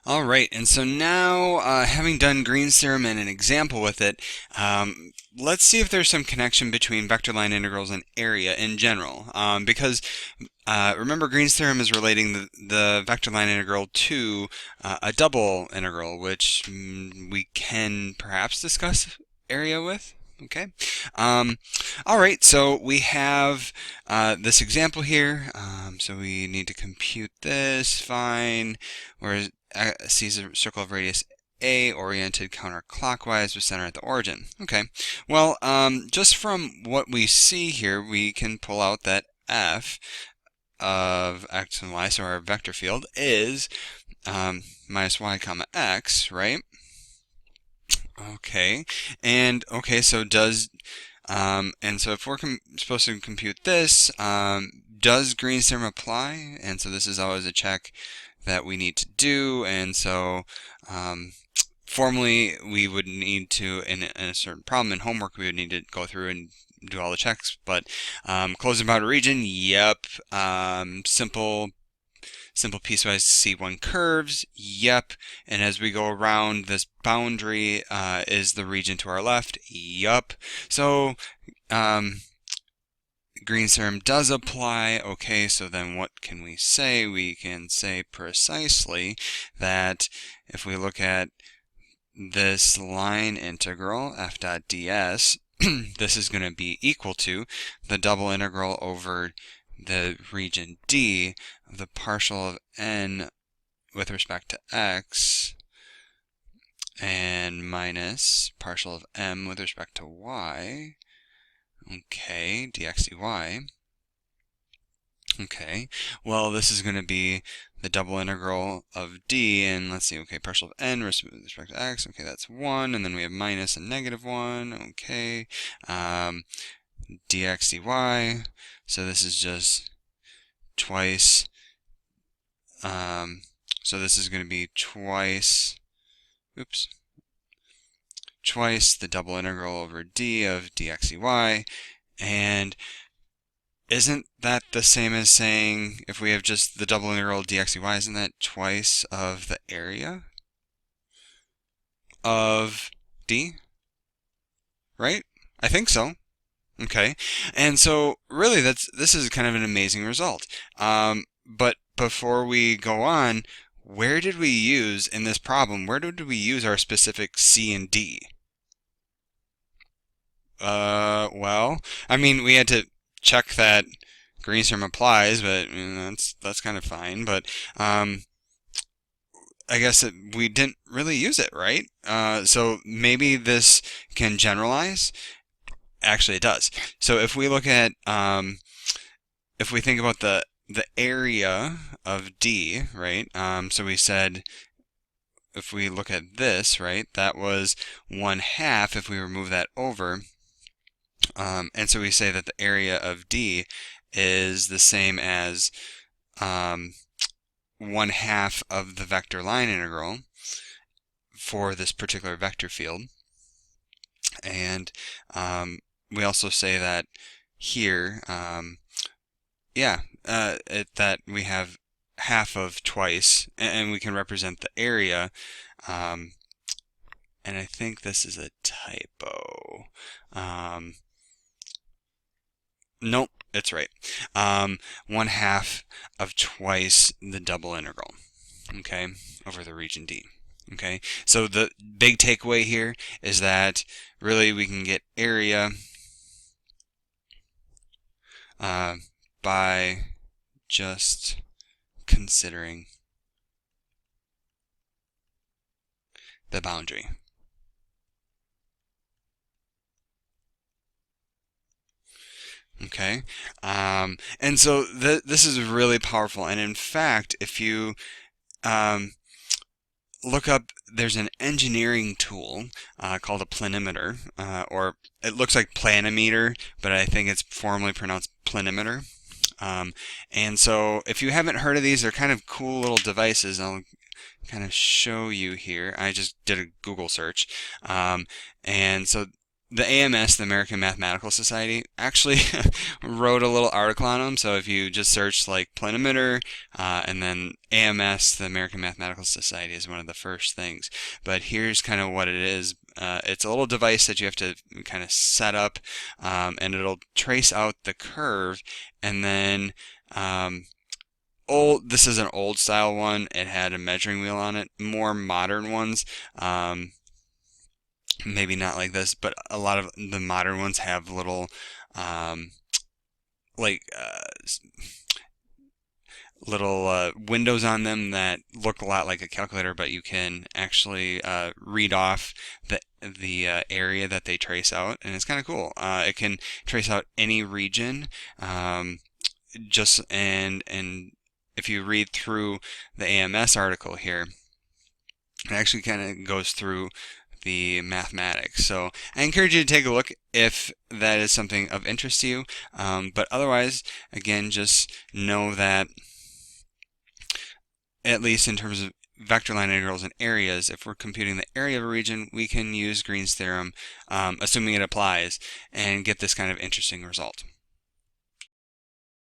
All right, and so now, having done Green's theorem and an example with it, let's see if there's some connection between vector line integrals and area in general. Because remember, Green's theorem is relating the vector line integral to a double integral, which we can perhaps discuss area with. Okay. Um, all right, so we have this example here. So we need to compute this. Fine. Where C is a circle of radius A oriented counterclockwise with center at the origin. Okay. Well, just from what we see here, we can pull out that f of x and y, so our vector field is minus y comma x, right? Okay, and okay, so and so if we're supposed to compute this, does Green's theorem apply? And so this is always a check that we need to do, and so formally we would need to, in a certain problem in homework, we would need to go through and do all the checks, but closed and bounded region, yep, simple piecewise C1 curves, yep. And as we go around this boundary, is the region to our left, yup. So Green's theorem does apply. Okay, so then what can we say? We can say precisely that if we look at this line integral, f dot ds, this is going to be equal to the double integral over the region D of the partial of n with respect to x and minus partial of m with respect to y. Okay, dx dy. Okay, well, this is going to be the double integral of d, and let's see, okay, partial of n with respect to x, okay, that's 1, and then we have minus and negative 1, okay, dx dy, so this is just twice, so this is going to be twice the double integral over d of dx dy, and isn't that the same as saying if we have just the double integral of dx dy, isn't that twice of the area of d? Right? I think so. Okay, and so really this is kind of an amazing result. But before we go on, where did we use in this problem, where did we use our specific C and D? Well, I mean, we had to check that Green's theorem applies, but that's kind of fine. But I guess we didn't really use it, right? So maybe this can generalize. Actually, it does. So if we look at, if we think about the area of D, right? So we said if we look at this, right, that was 1/2 if we remove that over. And so we say that the area of D is the same as 1/2 of the vector line integral for this particular vector field. And we also say that here, that we have half of twice, and we can represent the area. And I think this is a typo. Nope, it's right. 1/2 of twice the double integral, okay, over the region D. Okay, so the big takeaway here is that really we can get area by just considering the boundary. Okay, and so this is really powerful. And in fact, if you look up, there's an engineering tool called a planimeter, or it looks like planimeter, but I think it's formally pronounced planimeter. And so if you haven't heard of these, they're kind of cool little devices. I'll kind of show you here. I just did a Google search. And so the AMS, the American Mathematical Society, actually wrote a little article on them. So if you just search like planimeter and then AMS, the American Mathematical Society is one of the first things. But here's kind of what it is. It's a little device that you have to kind of set up, and it'll trace out the curve, and then this is an old style one. It had a measuring wheel on it. More modern ones, maybe not like this, but a lot of the modern ones have little um, like little windows on them that look a lot like a calculator, but you can actually read off the area that they trace out, and it's kind of cool. It can trace out any region, just and if you read through the AMS article here, it actually kind of goes through the mathematics. So I encourage you to take a look if that is something of interest to you. But otherwise, again, just know that at least in terms of vector line integrals and areas, if we're computing the area of a region, we can use Green's theorem, assuming it applies, and get this kind of interesting result.